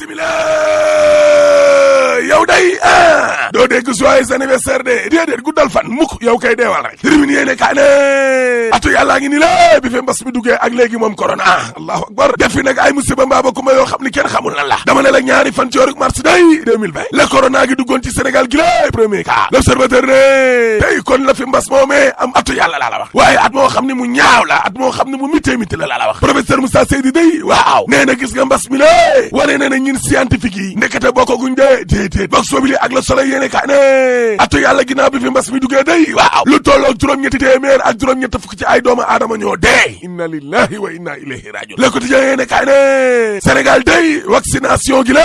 bisimila yow day doo dégg joyeux anniversaire de déedéet guddal fan mukk yow kay deewal rek termine yéene kaa ne atu yàllaa ngi ni la bi fi mbas mi duggee ak léegi moom corona allahu akbar def fi nag ay musiba mbaaba kuma yoo xam ni kenn xamul lan la dama ne la ñaari fan ci weeru mars day 2020 la corona gi duggoon ci Sénégal gi la premier cas l'observateur ne tey kon la fi mbas moomee am atu yàlla laa la wax waaye at moo xam ne mu ñaaw la at moo xam ne mu mittee mitti la laa la wax professeur Moussa Seydi day waaw nee na gis nga mbas mi la wane ne na ñun scientifique yi ndekete bokkaguñ de déedéet box sobili ak Le Soleil yéene kaa ne atu yàlla ginnaaw bi fi mbas mi duggee day waaw lu tolloog juróom-ñetti téeméer ak juróom-ñett fukk ci ay doomu aadama ñoo dee inna lillahi wa inna ilayhi rajiun Le Quotidien yéene kaa ne Sénégal day vaccination gi la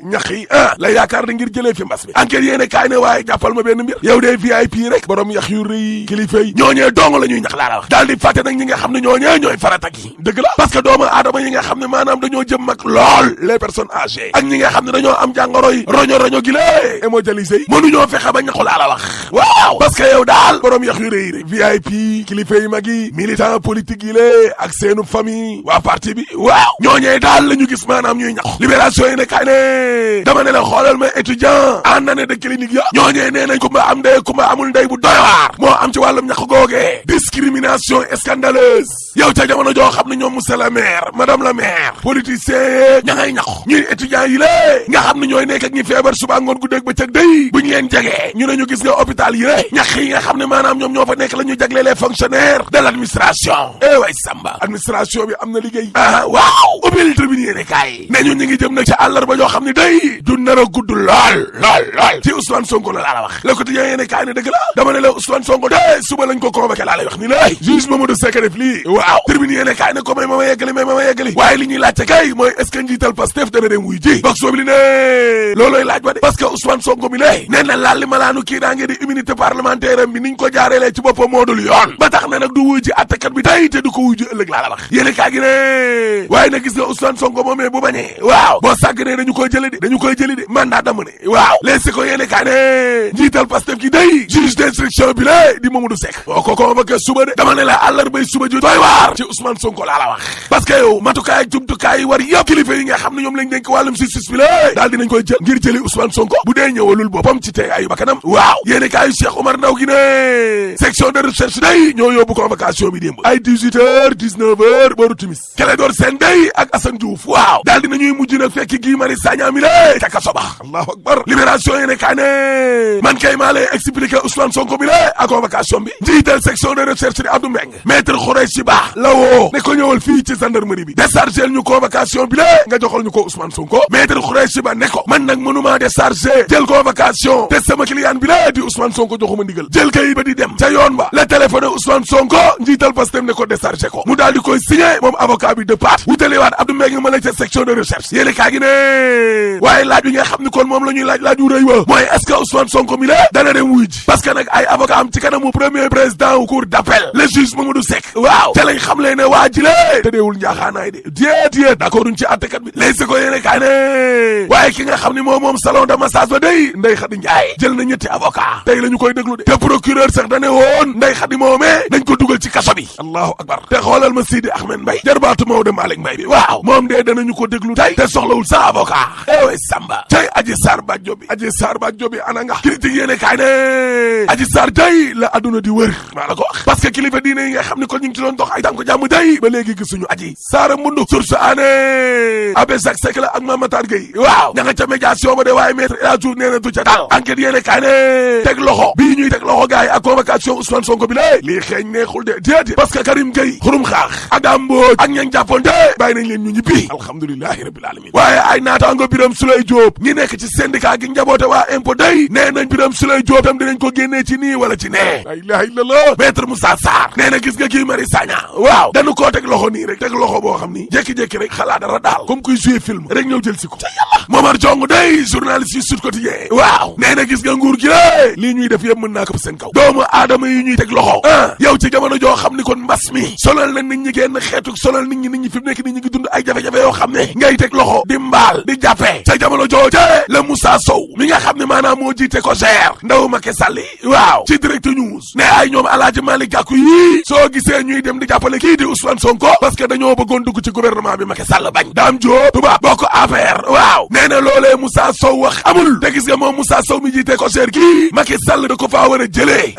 ñax yi la yaakaar na ngir jëlee fi mbas mi enquête yéene kaa ne waaye jàppal ma benn mbir yow de VIP rek borom yax yu rëy kilifa yi ñooñee dong la ñuy ñax laa la wax daal di fàtte nag ñi nga xam ne ñooñee ñooy farata gi dëgg la parce que doomu aadama yi nga xam ne maanaam dañoo jëm mag lool les personnes âgées ak ñi nga xam ne dañoo am jàngoro yi roño gi la hémodialysé yi mënuñoo fexe ba ñaxu laa la wax waaw parce que yow daal borom yax yu rëy rek VIP kilifa yi mag yi militant politique yi la ak seenu famille waa parti bi waaw ñooñee daal la ñu gis maanaam ñuy ñax libération yi ne kaay ne dama ne la xoolal ma étudiant en année de clinique ya ñooñee nee nañ kumba am ndey kumba amul ndey bu doy waar moo am ci wàllum ñax googee discrimination scandaleuse yow ca jamono joo xam ne ñoom monsieur le maire madame la maire politicien ña ngay ñax ñuy étudiants yi la nga xam ne ñooy nekk ak ñi feebar suba ngoon guddeeg bëccëg day buñ leen jegee ñu ne ñu gis nga hôpital yi la ñax yi nga xam ne maanaam ñoom ñoo fa nekk la ñu jagle les fonctionnaires de l'administration way samba administration bi am na liggéey waaw ubbil tribune yéene kaay ne ñu ngi jëm nag ci àllarba joo xam ne day du nar a gudd lool ci Ousmane Sonko la la wax Le Quotidien yéene kaay ne dëgg la dama ne la Ousmane Sonko de suba lañ ko convoqué laa lay wax ni la juge Mamadou Seck def lii waaw tribune yéene kaay ne ko may ma yeggali waaye li ñuy laajte kay mooy est-ce que njiital Pastef dana dem wuy ji box boobu li ne loolooy laaj ba de parce que Ousmane Sonko mi lay nee na laal li malaanu kii daa ngi di immunité parlementaire am bi niñ ko jaareelee ci boppam moo dul yoon ba tax na nag du wuy ji attekat bi tey te du ko wuy ji ëllëg laa la wax yéene kaay gi ne waaye nag gis nga Ousmane Sonko moomee bu bañee waaw boo sàgganee dañu koy jëli de mandat dama ne waaw léegi ko yéene kaay ne njiital Pastef ki day juge d'instruction bi la di Mamadou Seck boo ko convoqué suba de dama ne la àllarbay suba ju doy waar ci Ousmane Sonko laa la wax parce que yow matukaay ak jumtukaay yi war yëpp kilifa yi nga xam ne ñoom lañ dénk wàllum justice bi la daal dinañ koy jël ngir jëli Ousmane Sonko bu dee ñëwalul boppam ci tey ayu bakanam waaw yéene kaayu Cheikh Oumar Ndaw gi ne section de recherche day ñoo yóbbu convocation bi démb ay 18h 19h booru timis Clédor Sène day ak Assane Diouf waaw daal dinañuy mujj nag fekk Guy Marius Sagna mi la ca kaso ba allahu akbar libération yéene kaa ne man kay maa lay expliquer Ousmane Sonko mi la ak convocation bi njiital section de recherche di Abdou Mbengue maître Khoureychi Ba la woo ne ko ñëwal fii ci gendarmerie bi décharger ñu convocation bi la nga joxal ñu ko Ousmane Sonko maître Khoureychi Ba ne ko man nag mënuma décharger jël convocation te sama client bi la di Ousmane Sonko joxuma ndigal jël kayit ba di dem ca yoon ba la téléphoné Ousmane Sonko njiital Pastef ne ko décharger ko mu daal di koy signé moom avocat bi de part wutalewaat Abdou Mbengue ma la ca section de recherche yéene kaa gi ne waaye laaj bi nga xam ni kon moom la ñuy laaj wu rëy wa mooy est-ce que Ousmane Sonko mi la dana dem wuy ji parce que nag ay avocat am ci kanamu premier président wu cour d'appel le juge Mamadou Seck waaw te lañ xam le ne waa ji la te deewul njaaxaanaay de déet d'accord duñ ci àttekat bi léegi ko yéene kaa ne waaye ki nga xam ni moom salon de massage ba day Ndeye Khady Ndiaye jël na ñetti avocat tey la ñu koy déglu de te procureur sax dane woon Ndeye Khady moomee nañ ko dugal ci kaso bi allahu akbar te xoolal ma Sidi Ahmed Mbaye jarbaatu Maodo Malick Mbaye bi waaw moom de danañu ko déglu tey te soxlawul sa avocat Samba tey Adji Sarr Badio bi ana nga critique yéene kaay ne Adji Sarr tey la adduna di wër maa la ko wax parce que kilifa diine yi nga xam ne kon ñu ngi ci doon dox ay tànk jàmm tey ba léegi gisuñu Adji Sarr mundu source ané Abbé Jacques Seck la ak Mame Matar Gueye waaw ña nga ca médiation ba de waaye maître El Hadji Diouf nee na du ca dal enquête yéene kaay ne teg loxo bii ñuy teg loxo gars yi ak convocation Ousmane Sonko bi la lii xeeñ neexul de déedéet parce que Karim Gueye xurum xaax ak Dame Mbodj ak ñañ jàppoon te bàyyi nañ leen ñu ñibbi alhamdulilahi rabbil alamin waaye ay naataango Birame Souleye Diop ñi nekk ci syndicat gi njaboote waa impôt day nee nañ Birame Souleye Diop tam dinañ ko génnee ci nii wala ci nee la ilaha illallah maître Moussa Sarr nee na gis nga Guy Marius Sagna waaw dañu koo teg loxo nii rek teg loxo boo xam ni jékki-jékki rek xalaat dara daal comme kuy jouer film rek ñëw jël si ko ca yàlla Momar Jong day journaliste yi Sud Quotidien waaw nee na gis nga nguur gi la lii ñuy def yëpp mën naa ko seen kaw doomu aadama yi ñuy teg loxo yow ci jamono joo xam ni kon mbas mi solal na nit ñi génn xeetu solal nit ñi fi mu nekk nit ñi ngi dund ay jafe-jafe yoo xam ne ngay teg loxo di mbaal di jàppee ca jamono jooje la Moussa Sow mi nga xam ne maanaam moo jiite ko gère ndaw Macky Sall waaw ci Direct News ne ay ñoom Alaaji Malick Gakou yi soo gisee ñuy dem di jàppale kii di Ousmane Sonko parce que dañoo bëggoon dugg ci gouvernement bi Macky Sall bañ Dame Diop tubaab bokk APR waaw nee na loolee Moussa Sow wax amul te gis nga moom Moussa Sow mi jiite COJER gi Macky Sall da ko faa war a jëlee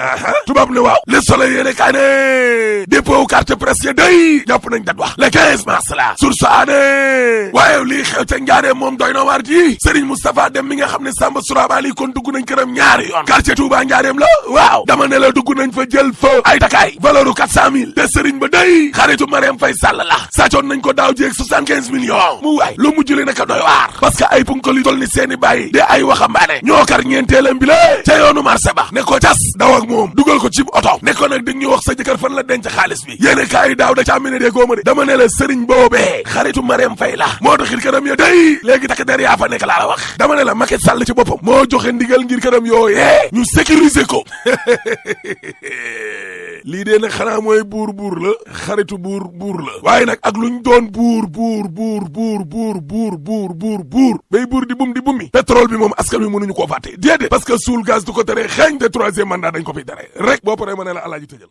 tubaab ne waaw Le Soleil yéene kaa ne dépôt carte presse ya day jàpp nañ dat wax le 15 mars la source aane waaye lii xew ca Njaareem moom doy na waar ji Serigne Moustapha Dem mi nga xam ne Samba Sourabali kon dugg nañ këram ñaari yoon quartier Touba Njaareem la waaw dama ne la dugg nañ fa jël fa ay takaay valeur u 400 000 te Serigne ba day xaritu Marième Faye Sall la sàccoon nañ ko daaw jéeg 75 millions mu waay lu mujj li naka doy waar parce que ay punkali tol ni seeni bàyyi de ay waxambaane ñoo kar ñeenteelam bi la ca yoonu marché ba ne ko cas daw ak moom dugal ko ci oto ne ko nag di ñu wax sa jëkkër fan la denc xaalis bi yéene kaay daaw da ca mine dee góoma de dama ne la Serigne boobee xaritu Marième Faye la moo taxit këram ya day léegi takk der yaa fa nekk laa la wax dama ne la Macky Sall ci boppam moo joxe ndigal ngir këram yooyee ñu sécuriser ko lii dee nag xanaa mooy buur la xaritu buur la waaye nag ak luñ doon buur bay buur di bummi pétrole bi moom askan wi mënuñu koo fàtte déedéet parce que suul gaz du ko tere xeeñ te troisième mandat dañ ko fi tere rek boo paree ma ne la alaaji tëjal